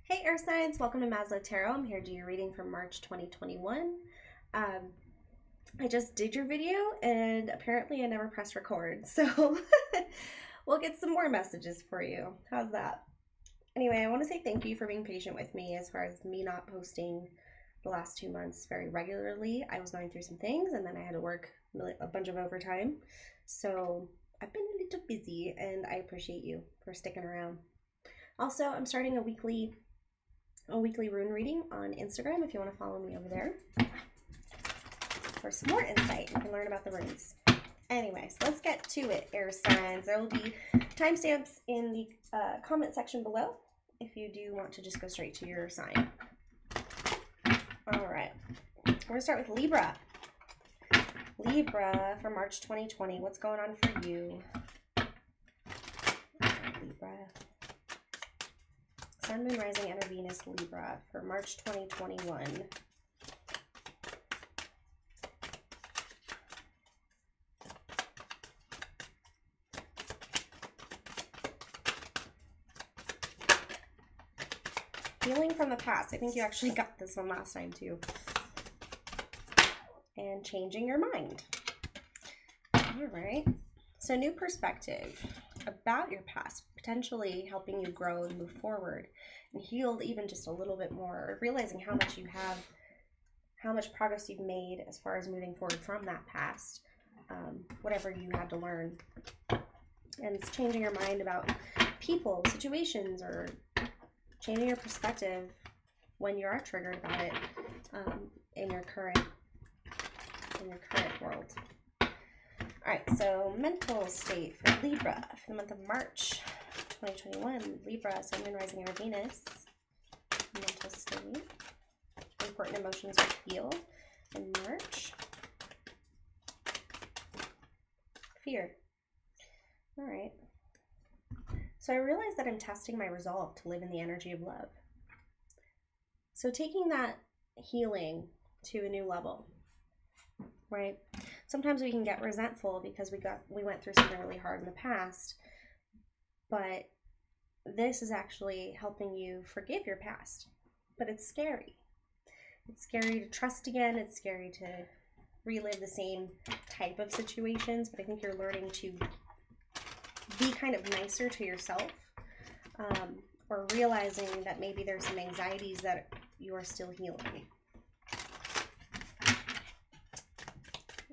Hey Earth Signs, welcome to Maslow Tarot. I'm here to do your reading for March 2021. I just did your video and apparently I never pressed record, so we'll get some more messages for you. How's that? Anyway, I want to say thank you for being patient with me as far as me not posting the last 2 months very regularly. I was going through some things and then I had to work a bunch of overtime, so I've been a little busy and I appreciate you for sticking around. Also, I'm starting a weekly rune reading on Instagram if you want to follow me over there for some more insight. You can learn about the runes. Anyways, let's get to it, air signs. There will be timestamps in the comment section below if you do want to just go straight to your sign. All right, we're going to start with Libra. Libra for March 2020. What's going on for you? Libra. Sun, Moon, Rising, and Venus, Libra for March 2021. Healing from the past. I think you actually got this one last time too. And changing your mind. All right. So new perspective about your past, potentially helping you grow and move forward and heal even just a little bit more, realizing how much you have, how much progress you've made as far as moving forward from that past, whatever you had to learn. And it's changing your mind about people, situations, or changing your perspective when you are triggered about it in your current world. All right, so mental state for Libra for the month of March 2021. Libra, Sun, Moon, Rising, and Venus. Mental state. Important emotions to feel in March. Fear. All right. So I realize that I'm testing my resolve to live in the energy of love. So taking that healing to a new level. Right? Sometimes we can get resentful because we went through something really hard in the past, but this is actually helping you forgive your past. But it's scary. It's scary to trust again. It's scary to relive the same type of situations, but I think you're learning to be kind of nicer to yourself, or realizing that maybe there's some anxieties that you are still healing.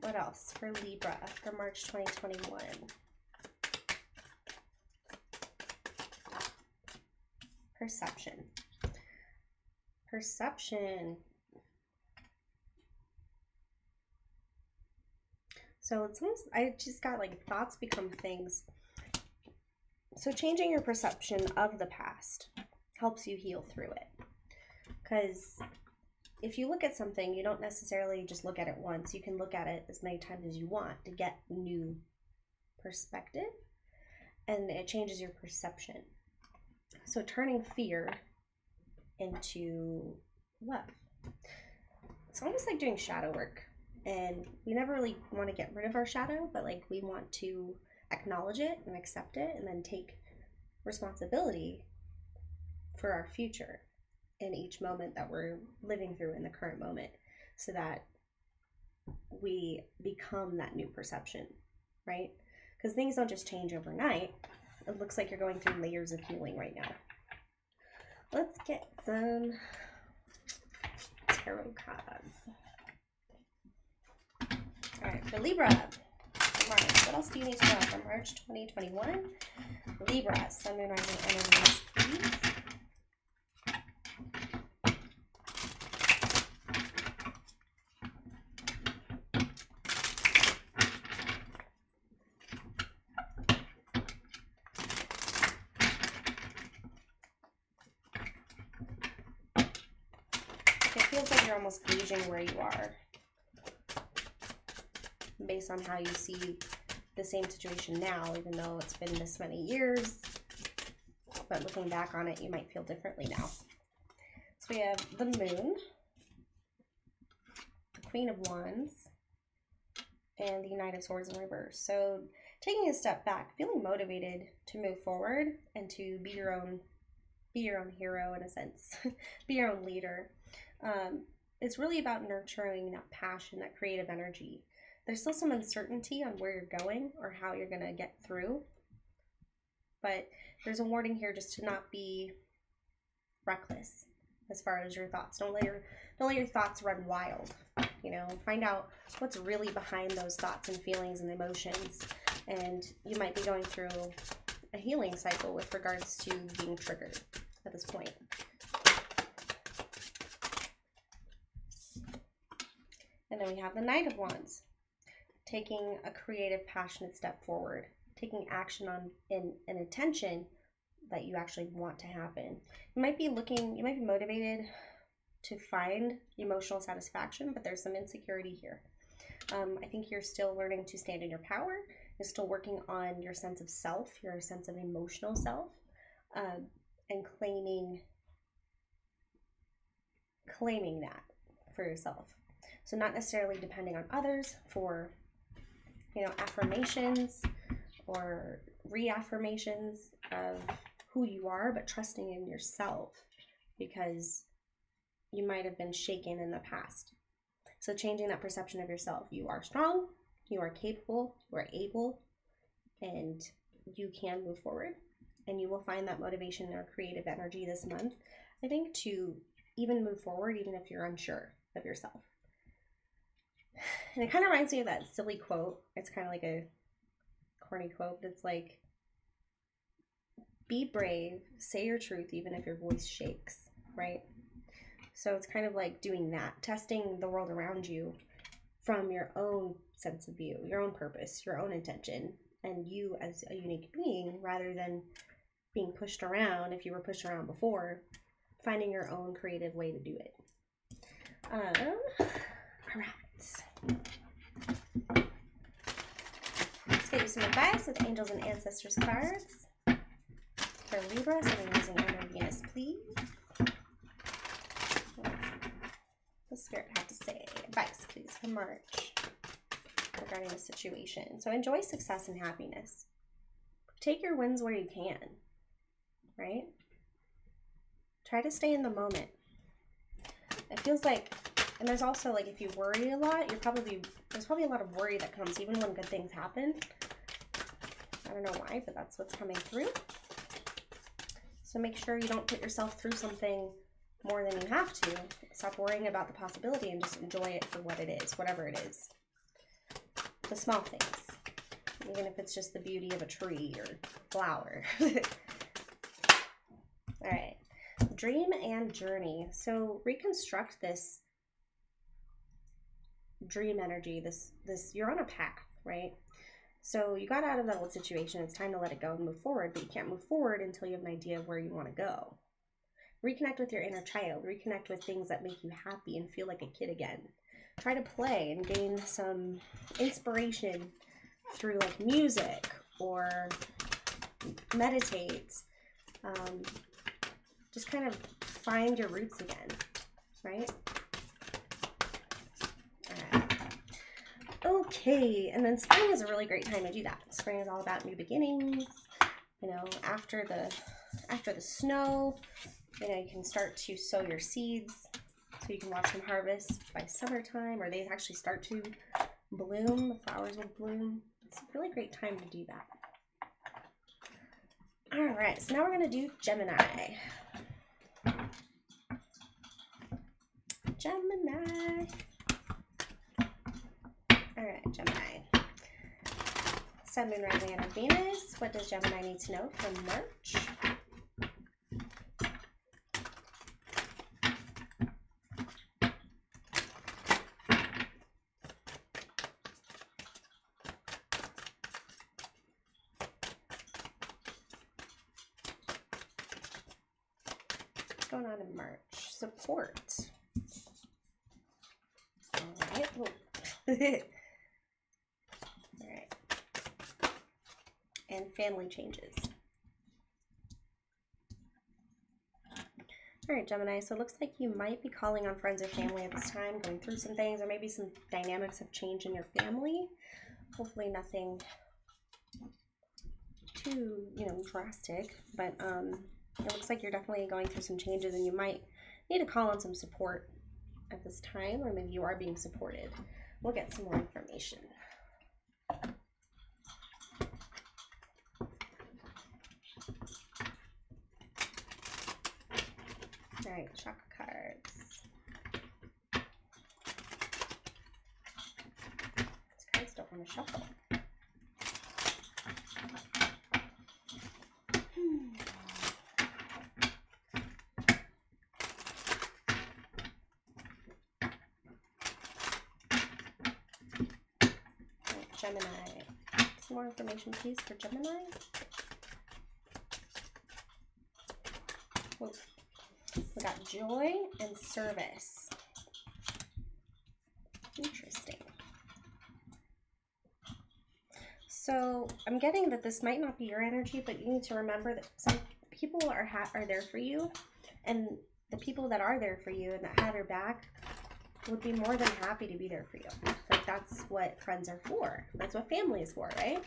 What else for Libra for March 2021? Perception. Perception. So it's almost, I just got like thoughts become things. So changing your perception of the past helps you heal through it. Because if you look at something, you don't necessarily just look at it once. You can look at it as many times as you want to get new perspective, and it changes your perception. So turning fear into love. It's almost like doing shadow work, and we never really want to get rid of our shadow, but like we want to acknowledge it and accept it and then take responsibility for our future in each moment that we're living through in the current moment, so that we become that new perception, right? Because things don't just change overnight. It looks like you're going through layers of healing right now. Let's get some tarot cards. All right, for Libra, March, what else do you need to know for March 2021? Libra, Sun, Moon, Rising, and Venus, please. It feels like you're almost gauging where you are based on how you see the same situation now, even though it's been this many years. But looking back on it, you might feel differently now. So we have the Moon, the Queen of Wands, and the Knight of Swords in reverse. So taking a step back, feeling motivated to move forward and to be your own be your own hero in a sense, be your own leader. It's really about nurturing that passion, that creative energy. There's still some uncertainty on where you're going or how you're going to get through. But there's a warning here just to not be reckless as far as your thoughts. Don't let your thoughts run wild. You know, find out what's really behind those thoughts and feelings and emotions. And you might be going through a healing cycle with regards to being triggered at this point. And then we have the Knight of Wands, taking a creative, passionate step forward, taking action on an intention that you actually want to happen. You might be motivated to find emotional satisfaction, but there's some insecurity here. I think you're still learning to stand in your power. You're still working on your sense of self, your sense of emotional self, and claiming that for yourself. So not necessarily depending on others for, you know, affirmations or reaffirmations of who you are, but trusting in yourself because you might have been shaken in the past. So changing that perception of yourself. You are strong, you are capable, you are able, and you can move forward. And you will find that motivation or creative energy this month, I think, to even move forward, even if you're unsure of yourself. And it kind of reminds me of that silly quote. It's kind of like a corny quote, but it's like, be brave, say your truth, even if your voice shakes, right? So it's kind of like doing that, testing the world around you from your own sense of view, your own purpose, your own intention, and you as a unique being, rather than being pushed around. If you were pushed around before, finding your own creative way to do it. All right. Let's get you some advice with Angels and Ancestors cards for Libra. So I'm using Unknown Venus, please. The Spirit have to say? Advice, please, for March regarding the situation. So enjoy success and happiness. Take your wins where you can, right? Try to stay in the moment. It feels like, and there's also like, if you worry a lot, there's probably a lot of worry that comes even when good things happen. I don't know why, but that's what's coming through. So make sure you don't put yourself through something more than you have to. Stop worrying about the possibility and just enjoy it for what it is, whatever it is. The small things, even if it's just the beauty of a tree or flower. All right, dream and journey. So reconstruct this dream energy, this you're on a path, right? So you got out of that old situation. It's time to let it go and move forward, but you can't move forward until you have an idea of where you want to go. Reconnect with your inner child. Reconnect with things that make you happy and feel like a kid again. Try to play and gain some inspiration through like music or meditate. Just kind of find your roots again, right? Okay, and then spring is a really great time to do that. Spring is all about new beginnings. You know, after the snow, you know, you can start to sow your seeds so you can watch them harvest by summertime, or they actually start to bloom. The flowers will bloom. It's a really great time to do that. All right, so now we're going to do Gemini. Gemini. All right, Gemini. Sun, Moon, Rising, and Venus. What does Gemini need to know from March? What's going on in March? Support. All right. All right. And family changes. All right, Gemini, so it looks like you might be calling on friends or family at this time, going through some things, or maybe some dynamics have changed in your family. Hopefully nothing too, drastic, but It looks like you're definitely going through some changes, and you might need to call on some support at this time, or maybe you are being supported. We'll get some more information. All right, chakra cards. These cards don't want to shuffle. Gemini. Some more information, please, for Gemini. Whoa. We got joy and service. Interesting. So I'm getting that this might not be your energy, but you need to remember that some people are there for you, and the people that are there for you and that have your back would be more than happy to be there for you. Like, that's what friends are for. That's what family is for, right?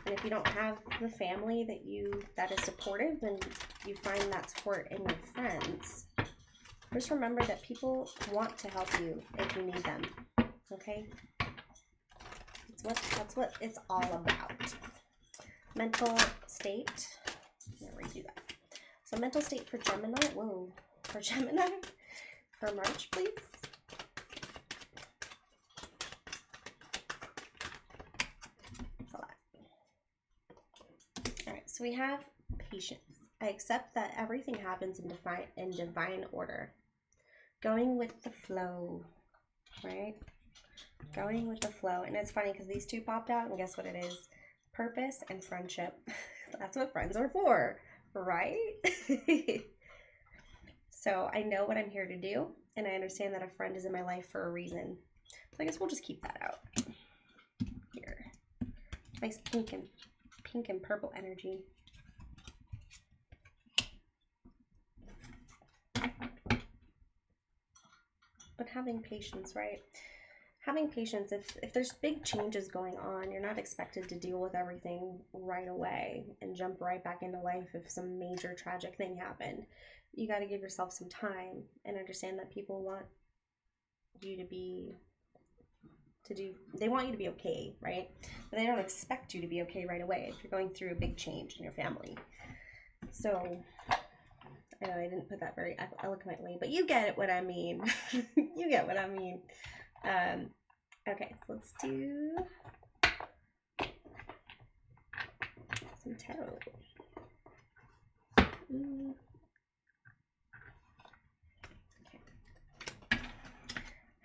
And if you don't have the family that is supportive, then you find that support in your friends. Just remember that people want to help you if you need them. Okay? That's what it's all about. Mental state. I'm gonna redo that. So mental state for Gemini. Whoa. For Gemini. For March, please. So we have patience. I accept that everything happens in divine order. Going with the flow, right? Going with the flow. And it's funny because these two popped out, and guess what it is? Purpose and friendship. That's what friends are for, right? So I know what I'm here to do, and I understand that a friend is in my life for a reason. So I guess we'll just keep that out. Here. Nice pink and purple energy. But having patience, right? Having patience, if there's big changes going on, you're not expected to deal with everything right away and jump right back into life if some major tragic thing happened. You got to give yourself some time and understand that people want you they want you to be okay, right? But they don't expect you to be okay right away if you're going through a big change in your family. So, I know I didn't put that very eloquently, but you get what I mean. You get what I mean. Okay, so let's do some tarot. Okay.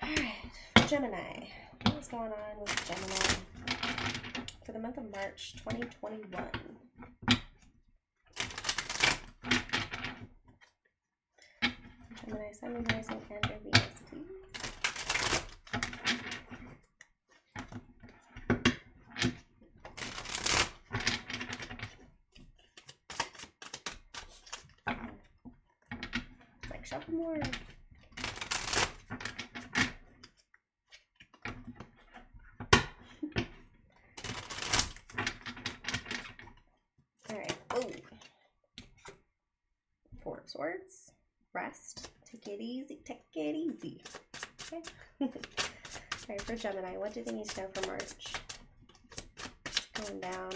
Alright, Gemini. What is going on with Gemini for the month of March 2021? Gemini, Sun, Moon, Rising, and their Venus, please. Like, shuffle more. Alright, oh. Four of Swords. Rest. Take it easy. Take it easy. Okay. Alright, for Gemini, what do they need to know for March? Going down.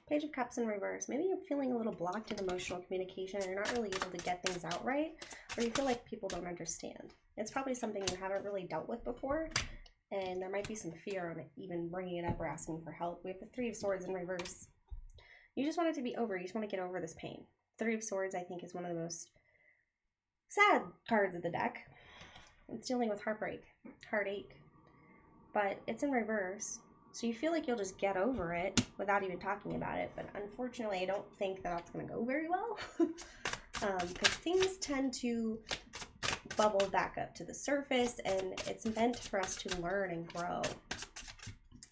Page of Cups in reverse. Maybe you're feeling a little blocked in emotional communication and you're not really able to get things out right, or you feel like people don't understand. It's probably something you haven't really dealt with before, and there might be some fear on it, even bringing it up or asking for help. We have the Three of Swords in reverse. You just want it to be over. You just want to get over this pain. Three of Swords, I think, is one of the most sad cards of the deck. It's dealing with heartbreak, heartache, but it's in reverse. So you feel like you'll just get over it without even talking about it. But unfortunately, I don't think that that's going to go very well. Because things tend to bubble back up to the surface, and it's meant for us to learn and grow.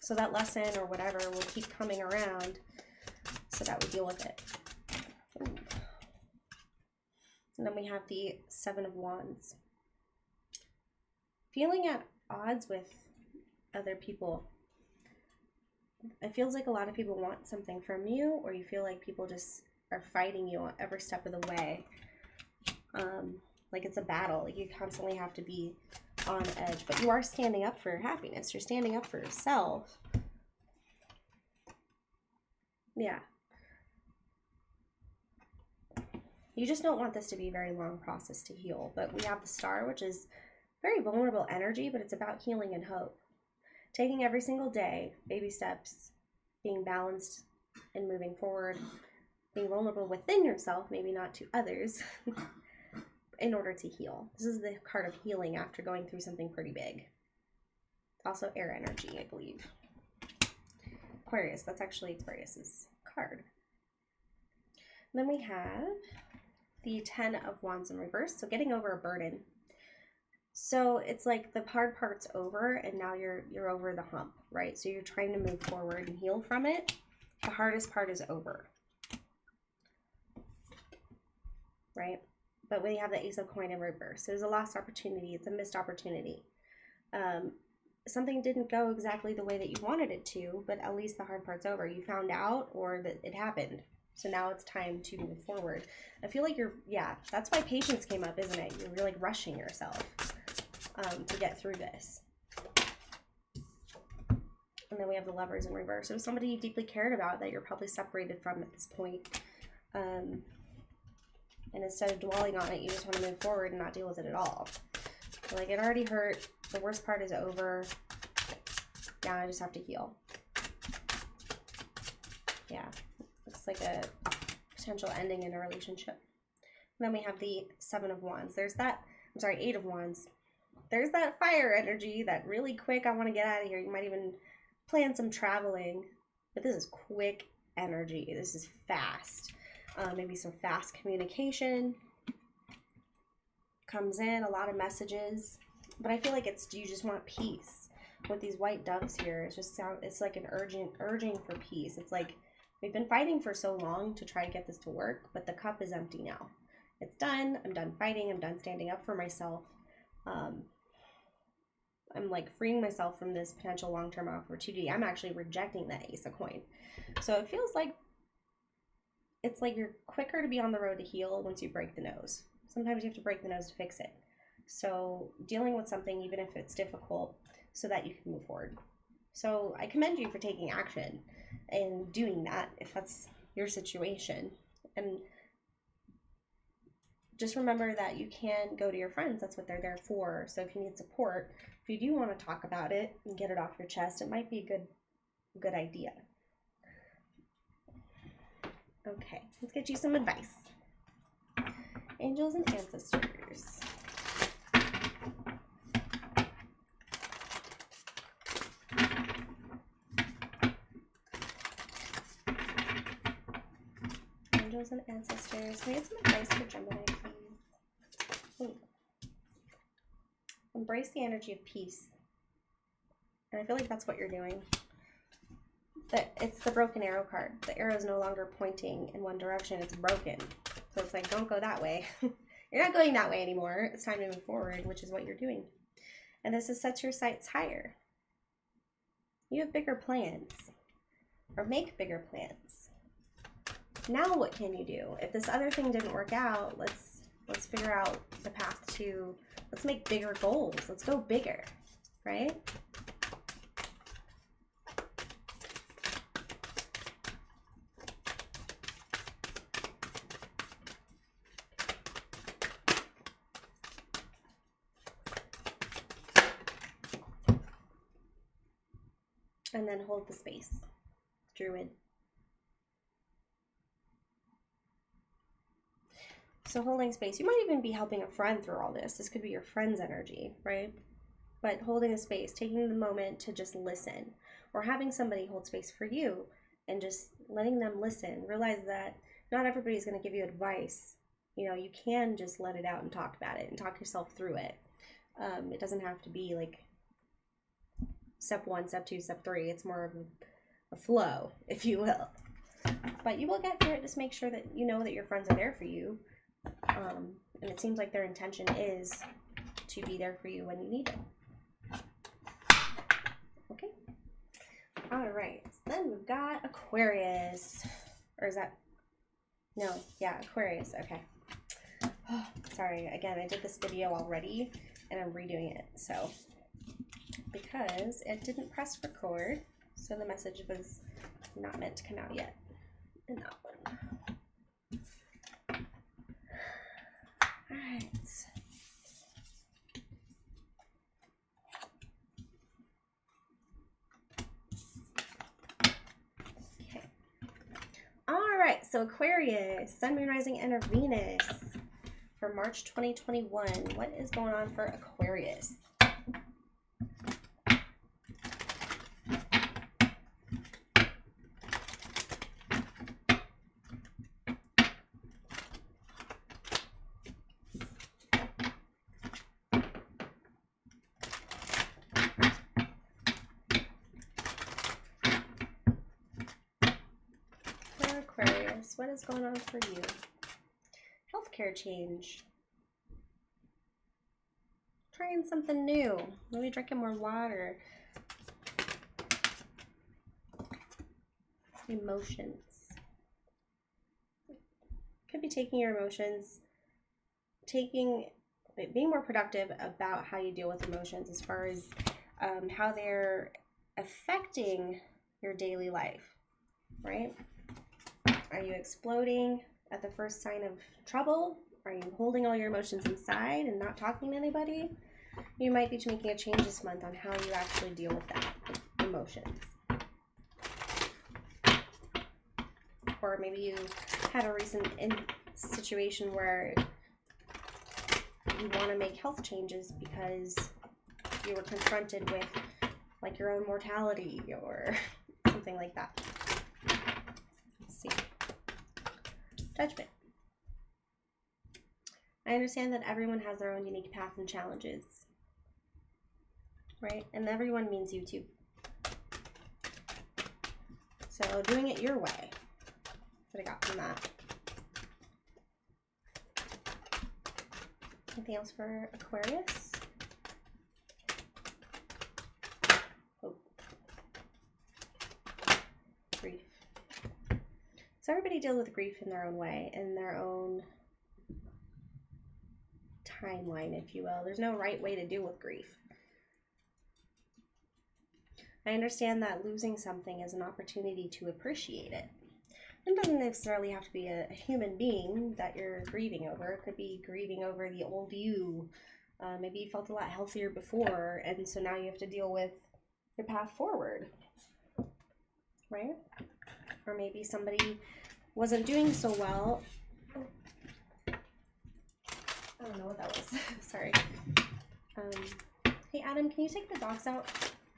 So that lesson or whatever will keep coming around so that we deal with it. Ooh. And then we have the Seven of Wands. Feeling at odds with other people. it feels like a lot of people want something from you, or you feel like people just are fighting you on every step of the way. Like it's a battle. Like you constantly have to be on edge, but you are standing up for your happiness. You're standing up for yourself. Yeah. You just don't want this to be a very long process to heal. But we have the Star, which is very vulnerable energy, but it's about healing and hope. Taking every single day, baby steps, being balanced and moving forward, being vulnerable within yourself, maybe not to others, in order to heal. This is the card of healing after going through something pretty big. Also air energy, I believe. Aquarius, that's actually Aquarius's card. And then we have the 10 of Wands in reverse, so getting over a burden. So it's like the hard part's over and now you're over the hump, right? So you're trying to move forward and heal from it. The hardest part is over, right? But when you have the Ace of Coin in reverse, there's a lost opportunity. It's a missed opportunity. Something didn't go exactly the way that you wanted it to, but at least the hard part's over. You found out, or that it happened. So now it's time to move forward. I feel like yeah, that's why patience came up, isn't it? You're like rushing yourself to get through this. And then we have the Lovers in reverse. So somebody you deeply cared about that you're probably separated from at this point. And instead of dwelling on it, you just want to move forward and not deal with it at all. Like, it already hurt. The worst part is over. Now I just have to heal. Yeah. Looks like a potential ending in a relationship. And then we have the 7 of Wands. There's that, 8 of Wands. There's that fire energy, that really quick, I want to get out of here. You might even plan some traveling. But this is quick energy. This is fast. Maybe some fast communication comes in, a lot of messages, but I feel like you just want peace with these white doves here. It's like an urging for peace. It's like we've been fighting for so long to try to get this to work, but the cup is empty now. It's done. I'm done fighting. I'm done standing up for myself. I'm like freeing myself from this potential long-term opportunity. I'm actually rejecting that Ace of Coin. So it feels like it's like you're quicker to be on the road to heal once you break the nose. Sometimes you have to break the nose to fix it. So dealing with something, even if it's difficult, so that you can move forward. So I commend you for taking action and doing that if that's your situation. And just remember that you can go to your friends. That's what they're there for. So if you need support, if you do want to talk about it and get it off your chest, it might be a good idea. Okay, let's get you some advice. Angels and ancestors. Angels and ancestors. Can I get some advice for Gemini, please? Ooh. Embrace the energy of peace. And I feel like that's what you're doing. It's the broken arrow card. The arrow is no longer pointing in one direction. It's broken. So it's like, don't go that way. You're not going that way anymore. It's time to move forward, which is what you're doing. And this is set your sights higher. You have bigger plans. Or make bigger plans. Now what can you do? If this other thing didn't work out, let's figure out the path to, let's make bigger goals. Let's go bigger, right? And then hold the space. Druid. So holding space. You might even be helping a friend through all this. This could be your friend's energy, right? But holding a space, taking the moment to just listen, or having somebody hold space for you and just letting them listen. Realize that not everybody's going to give you advice. You know, you can just let it out and talk about it and talk yourself through it. It doesn't have to be like step 1, step 2, step 3. It's more of a flow, if you will. But you will get through it. Just make sure that you know that your friends are there for you. And it seems like their intention is to be there for you when you need it. Okay. All right, so then we've got Aquarius. Or is that, no, yeah, Aquarius, okay. Oh, sorry, again, I did this video already and I'm redoing it, so because it didn't press record, so the message was not meant to come out yet in that one. All right. Okay. All right, so Aquarius, Sun, Moon, Rising, and Venus for March 2021. What is going on for Aquarius? Aquarius, what is going on for you? Healthcare change. Trying something new. Maybe drinking more water. Emotions. Could be taking your emotions, being more productive about how you deal with emotions as far as how they're affecting your daily life, right? Are you exploding at the first sign of trouble? Are you holding all your emotions inside and not talking to anybody? You might be making a change this month on how you actually deal with that emotions. Or maybe you had a recent situation where you want to make health changes because you were confronted with like your own mortality or something like that. Let's see. Judgment. I understand that everyone has their own unique path and challenges, right? And everyone means you too. So doing it your way. That's what I got from that. Anything else for Aquarius? Oh. Grief. So everybody deals with grief in their own way, in their own timeline, if you will. There's no right way to deal with grief. I understand that losing something is an opportunity to appreciate it. It doesn't necessarily have to be a human being that you're grieving over. It could be grieving over the old you. Maybe you felt a lot healthier before, and so now you have to deal with your path forward, right? Or maybe somebody wasn't doing so well. I don't know what that was. Sorry. Hey, Adam, can you take the dogs out?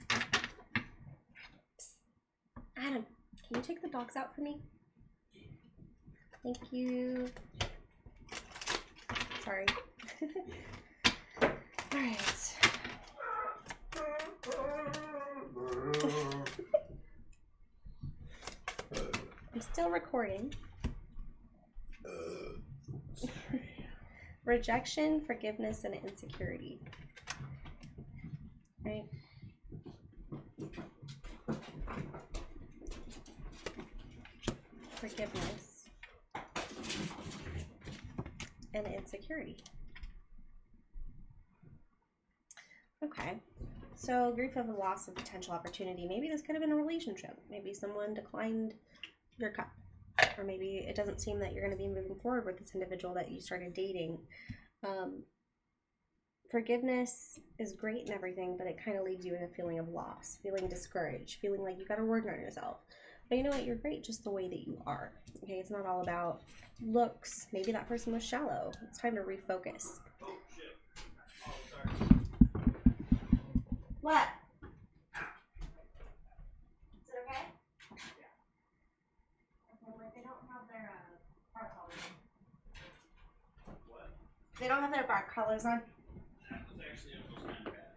Psst. Adam, can you take the dogs out for me? Thank you. Sorry. All right. I'm still recording. Rejection, forgiveness, and insecurity. Right? Forgiveness and insecurity. Okay. So grief of the loss of potential opportunity. Maybe this could have been a relationship. Maybe someone declined your cup. Or maybe it doesn't seem that you're going to be moving forward with this individual that you started dating. Forgiveness is great and everything, but it kind of leaves you in a feeling of loss, feeling discouraged, feeling like you got to work on yourself. But you know what? You're great just the way that you are. Okay, it's not all about looks. Maybe that person was shallow. It's time to refocus. Oh, shit. Oh, sorry. What? Is it okay? Yeah. Okay, like they don't have their bark collars on. What? They don't have their bark collars on. That was actually almost kind of bad.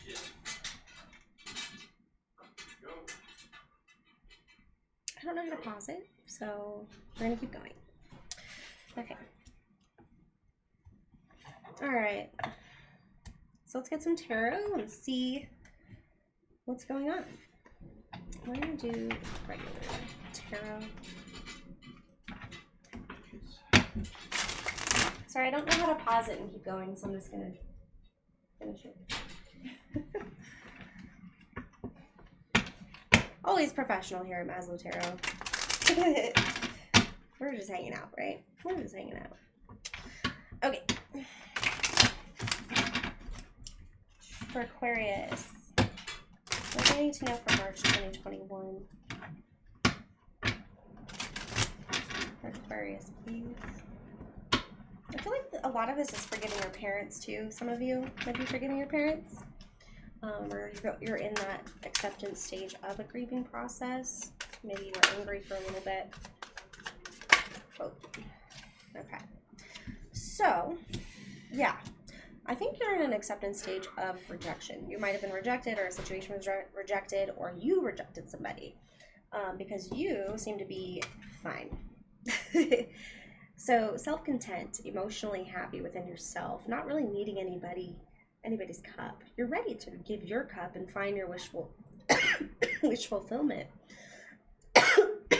Shit. Go. I don't know how to pause it, so we're gonna keep going. Okay. All right. So let's get some tarot and see What's going on? We're going to do regular tarot. Sorry, I don't know how to pause it and keep going, so I'm just going to finish it. Always professional here at Maslow Tarot. We're just hanging out, right? We're just hanging out. Okay. For Aquarius, what do I need to know for March 2021? For Aquarius, please. I feel like a lot of this is forgiving your parents too. Some of you might be forgiving your parents. Or you're in that acceptance stage of a grieving process. Maybe you were angry for a little bit. Oh. Okay. So, yeah. I think you're in an acceptance stage of rejection. You might have been rejected, or a situation was rejected, or you rejected somebody. Because you seem to be fine. So, self-content, emotionally happy within yourself, not really needing anybody's cup. You're ready to give your cup and find your wish fulfillment.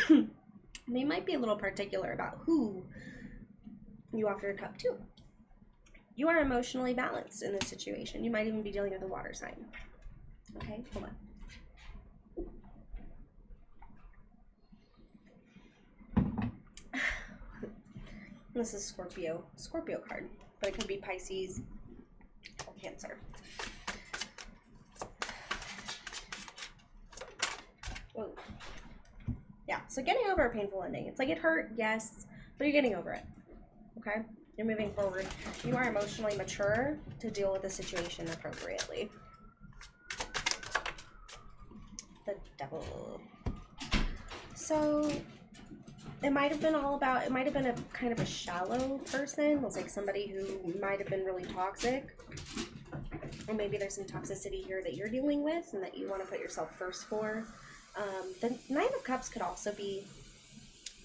You might be a little particular about who you offer your cup to. You are emotionally balanced in this situation. You might even be dealing with a water sign. Okay, hold on. This is Scorpio card, but it could be Pisces or Cancer. Whoa. Yeah, so getting over a painful ending. It's like it hurt, yes, but you're getting over it. Okay? You're moving forward. You are emotionally mature to deal with the situation appropriately. The Devil. So it might have been a kind of a shallow person. It was like somebody who might have been really toxic. Or maybe there's some toxicity here that you're dealing with and that you want to put yourself first for. The Nine of Cups could also be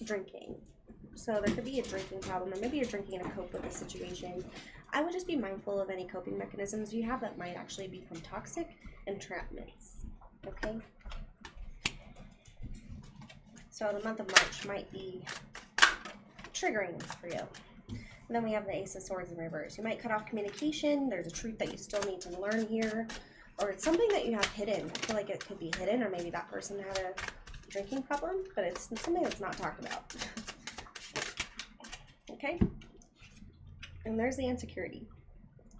drinking. So there could be a drinking problem, or maybe you're drinking to cope with the situation. I would just be mindful of any coping mechanisms you have that might actually become toxic entrapments. Okay? So the month of March might be triggering for you. And then we have the Ace of Swords in reverse. You might cut off communication. There's a truth that you still need to learn here. Or it's something that you have hidden. I feel like it could be hidden, or maybe that person had a drinking problem, but it's something that's not talked about. Okay? And there's the insecurity.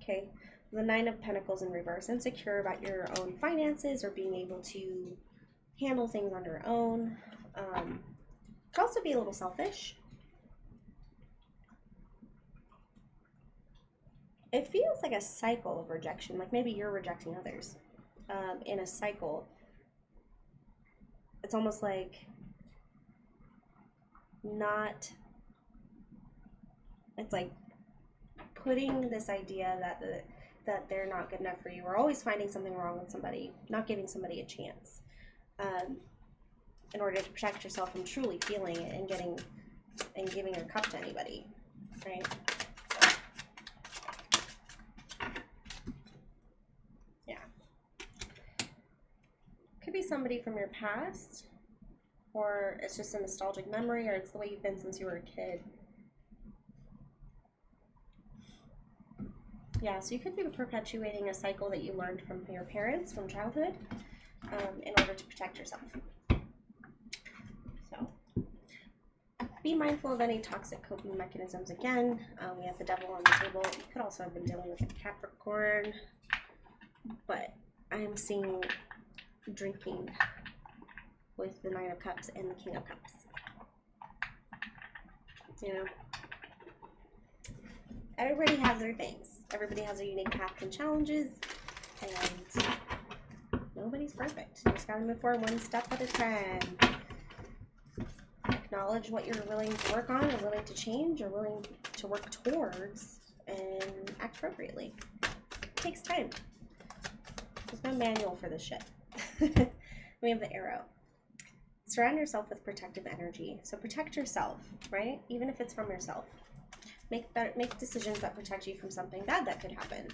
Okay? The Nine of Pentacles in reverse. Insecure about your own finances or being able to handle things on your own. Could also be a little selfish. It feels like a cycle of rejection. Like maybe you're rejecting others in a cycle. It's almost like it's like putting this idea that they're not good enough for you, or always finding something wrong with somebody, not giving somebody a chance in order to protect yourself from truly feeling it and giving your cup to anybody, right? Yeah. Could be somebody from your past, or it's just a nostalgic memory, or it's the way you've been since you were a kid. Yeah, so you could be perpetuating a cycle that you learned from your parents from childhood in order to protect yourself. So be mindful of any toxic coping mechanisms. Again, we have the Devil on the table. You could also have been dealing with a Capricorn, but I am seeing drinking with the Nine of Cups and the King of Cups. You know, everybody has their things. Everybody has their unique paths and challenges, and nobody's perfect. You just gotta move forward one step at a time. Acknowledge what you're willing to work on, or willing to change, or willing to work towards, and act appropriately. It takes time. There's no manual for this shit. We have the Arrow. Surround yourself with protective energy. So protect yourself, right? Even if it's from yourself. Make decisions that protect you from something bad that could happen.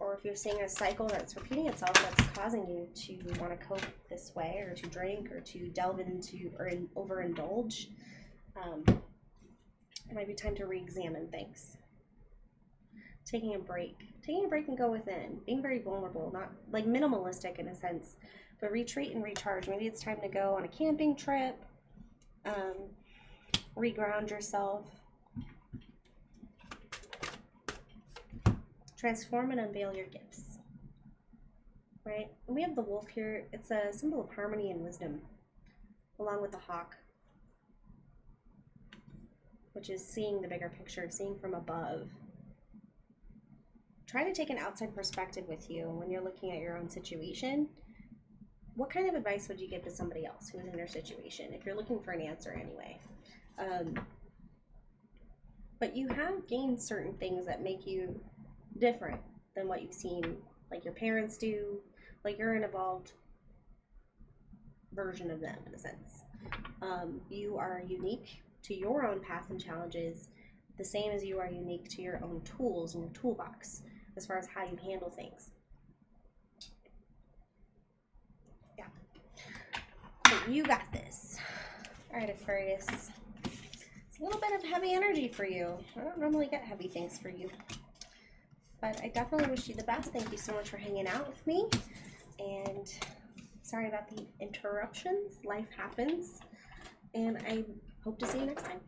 or if you're seeing a cycle that's repeating itself that's causing you to want to cope this way, or to drink, or to delve into, or overindulge, it might be time to re-examine things. Taking a break and go within, being very vulnerable, not like minimalistic in a sense, but retreat and recharge. Maybe it's time to go on a camping trip, reground yourself, transform and unveil your gifts, right? And we have the wolf here. It's a symbol of harmony and wisdom, along with the hawk, which is seeing the bigger picture, seeing from above. Try to take an outside perspective with you when you're looking at your own situation. What kind of advice would you give to somebody else who's in your situation, if you're looking for an answer anyway? But you have gained certain things that make you different than what you've seen, like your parents do, like you're an evolved version of them in a sense. You are unique to your own path and challenges, the same as you are unique to your own tools in your toolbox as far as how you handle things. Yeah. But you got this. All right, Aquarius. It's a little bit of heavy energy for you. I don't normally get heavy things for you, but I definitely wish you the best. Thank you so much for hanging out with me, and sorry about the interruptions. Life happens, and I hope to see you next time.